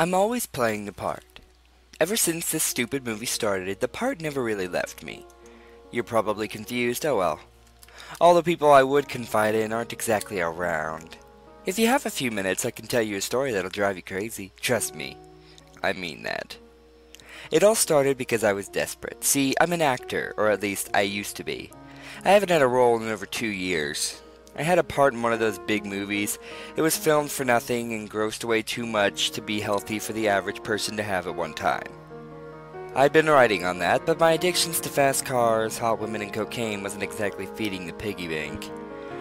I'm always playing the part. Ever since this stupid movie started, the part never really left me. You're probably confused, oh well. All the people I would confide in aren't exactly around. If you have a few minutes, I can tell you a story that'll drive you crazy. Trust me. I mean that. It all started because I was desperate. See, I'm an actor, or at least I used to be. I haven't had a role in over 2 years. I had a part in one of those big movies. It was filmed for nothing and grossed away too much to be healthy for the average person to have at one time. I'd been writing on that, but my addictions to fast cars, hot women, and cocaine wasn't exactly feeding the piggy bank.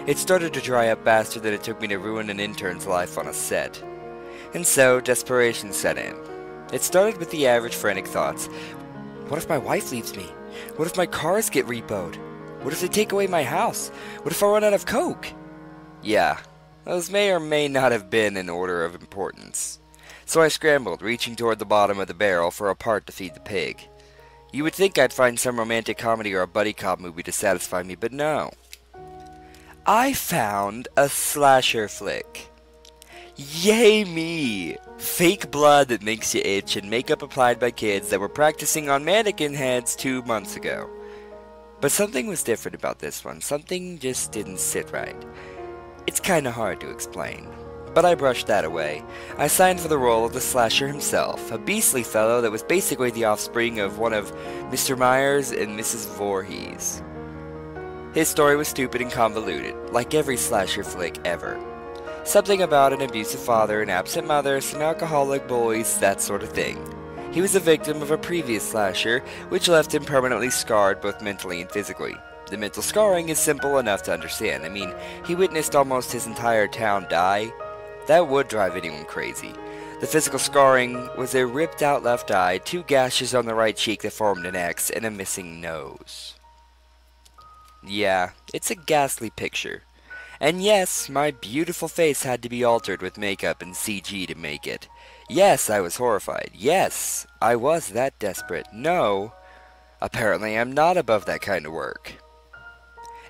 It started to dry up faster than it took me to ruin an intern's life on a set. And so, desperation set in. It started with the average frantic thoughts. What if my wife leaves me? What if my cars get repoed? What if they take away my house? What if I run out of coke? Yeah, those may or may not have been in order of importance. So I scrambled, reaching toward the bottom of the barrel for a part to feed the pig. You would think I'd find some romantic comedy or a buddy cop movie to satisfy me, but no. I found a slasher flick. Yay me! Fake blood that makes you itch and makeup applied by kids that were practicing on mannequin heads 2 months ago. But something was different about this one. Something just didn't sit right. It's kinda hard to explain. But I brushed that away. I signed for the role of the slasher himself, a beastly fellow that was basically the offspring of one of Mr. Myers and Mrs. Voorhees. His story was stupid and convoluted, like every slasher flick ever. Something about an abusive father, an absent mother, some alcoholic boys, that sort of thing. He was a victim of a previous slasher, which left him permanently scarred both mentally and physically. The mental scarring is simple enough to understand. I mean, he witnessed almost his entire town die. That would drive anyone crazy. The physical scarring was a ripped out left eye, 2 gashes on the right cheek that formed an X, and a missing nose. Yeah, it's a ghastly picture. And yes, my beautiful face had to be altered with makeup and CG to make it. Yes, I was horrified. Yes, I was that desperate. No, apparently I'm not above that kind of work.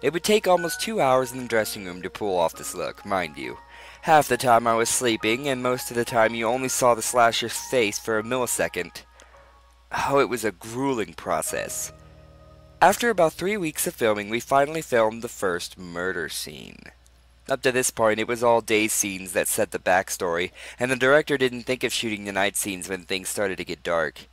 It would take almost 2 hours in the dressing room to pull off this look, mind you. Half the time I was sleeping, and most of the time you only saw the slasher's face for a millisecond. Oh, it was a grueling process. After about 3 weeks of filming, we finally filmed the first murder scene. Up to this point, it was all day scenes that set the backstory, and the director didn't think of shooting the night scenes when things started to get dark.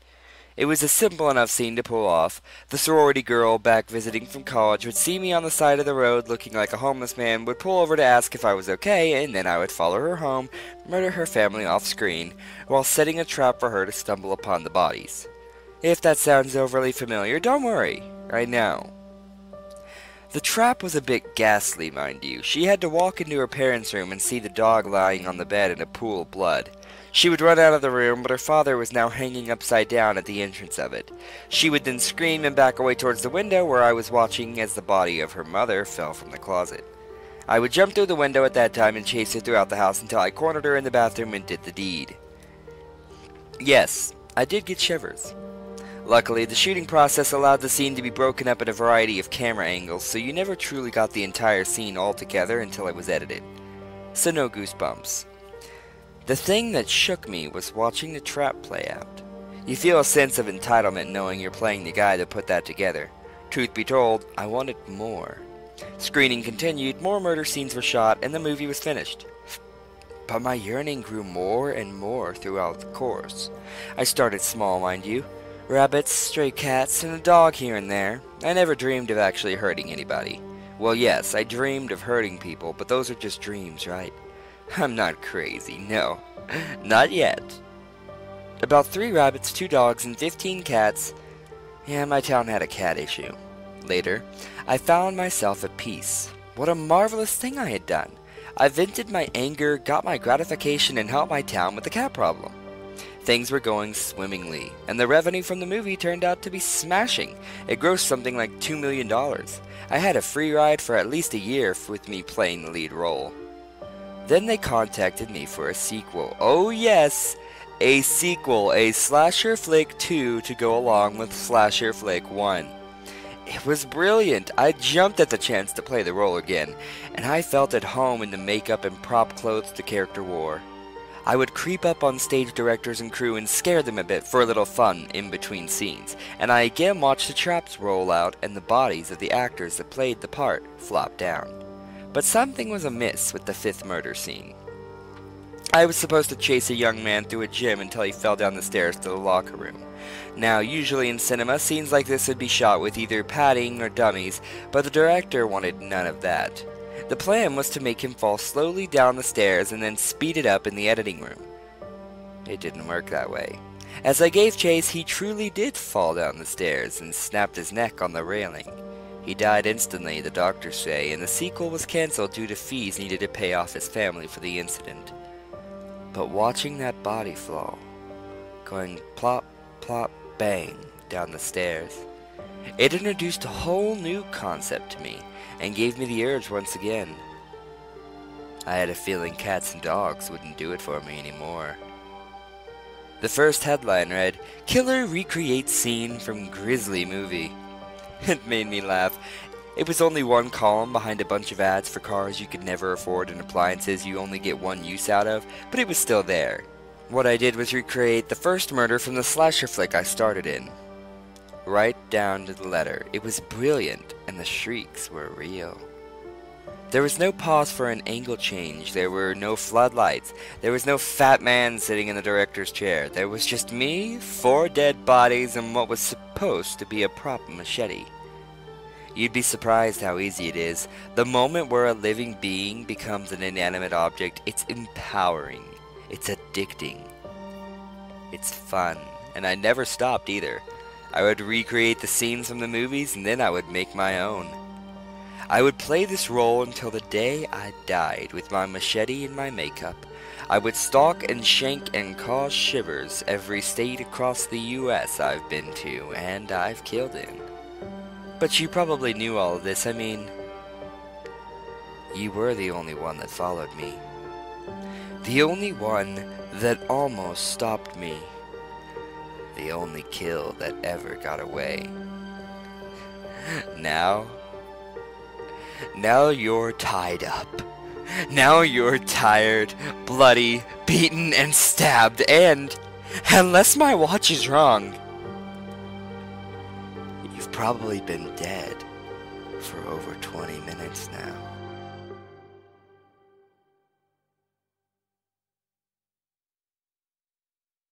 It was a simple enough scene to pull off. The sorority girl, back visiting from college, would see me on the side of the road looking like a homeless man, would pull over to ask if I was okay, and then I would follow her home, murder her family off-screen, while setting a trap for her to stumble upon the bodies. If that sounds overly familiar, don't worry. I know. The trap was a bit ghastly, mind you. She had to walk into her parents' room and see the dog lying on the bed in a pool of blood. She would run out of the room, but her father was now hanging upside down at the entrance of it. She would then scream and back away towards the window where I was watching as the body of her mother fell from the closet. I would jump through the window at that time and chase her throughout the house until I cornered her in the bathroom and did the deed. Yes, I did get shivers. Luckily, the shooting process allowed the scene to be broken up in a variety of camera angles, so you never truly got the entire scene all together until it was edited. So no goosebumps. The thing that shook me was watching the trap play out. You feel a sense of entitlement knowing you're playing the guy that put that together. Truth be told, I wanted more. Screening continued, more murder scenes were shot, and the movie was finished. But my yearning grew more and more throughout the course. I started small, mind you. Rabbits, stray cats, and a dog here and there. I never dreamed of actually hurting anybody. Well, yes, I dreamed of hurting people, but those are just dreams, right? I'm not crazy, no. Not yet. About 3 rabbits, 2 dogs, and 15 cats. Yeah, my town had a cat issue. Later, I found myself at peace. What a marvelous thing I had done. I vented my anger, got my gratification, and helped my town with the cat problem. Things were going swimmingly, and the revenue from the movie turned out to be smashing. It grossed something like $2 million. I had a free ride for at least a year with me playing the lead role. Then they contacted me for a sequel. Oh yes, a sequel, a Slasher Flick 2 to go along with Slasher Flick 1. It was brilliant. I jumped at the chance to play the role again, and I felt at home in the makeup and prop clothes the character wore. I would creep up on stage directors and crew and scare them a bit for a little fun in between scenes, and I again watched the traps roll out and the bodies of the actors that played the part flop down. But something was amiss with the fifth murder scene. I was supposed to chase a young man through a gym until he fell down the stairs to the locker room. Now, usually in cinema, scenes like this would be shot with either padding or dummies, but the director wanted none of that. The plan was to make him fall slowly down the stairs and then speed it up in the editing room. It didn't work that way. As I gave chase, he truly did fall down the stairs and snapped his neck on the railing. He died instantly, the doctors say, and the sequel was cancelled due to fees needed to pay off his family for the incident. But watching that body fall, going plop, plop, bang down the stairs, it introduced a whole new concept to me and gave me the urge once again. I had a feeling cats and dogs wouldn't do it for me anymore. The first headline read, "Killer recreates scene from grisly movie." It made me laugh. It was only one column behind a bunch of ads for cars you could never afford and appliances you only get one use out of, but it was still there. What I did was recreate the first murder from the slasher flick I started in. Right down to the letter. It was brilliant, and the shrieks were real. There was no pause for an angle change, there were no floodlights, there was no fat man sitting in the director's chair. There was just me, 4 dead bodies, and what was supposed to be a prop machete. You'd be surprised how easy it is. The moment where a living being becomes an inanimate object, it's empowering, it's addicting, it's fun, and I never stopped either. I would recreate the scenes from the movies, and then I would make my own. I would play this role until the day I died, with my machete and my makeup. I would stalk and shank and cause shivers every state across the US I've been to, and I've killed in. But you probably knew all of this. I mean, you were the only one that followed me. The only one that almost stopped me. The only kill that ever got away. Now you're tied up. Now you're tired, bloody, beaten, and stabbed, and, unless my watch is wrong, you've probably been dead for over 20 minutes now.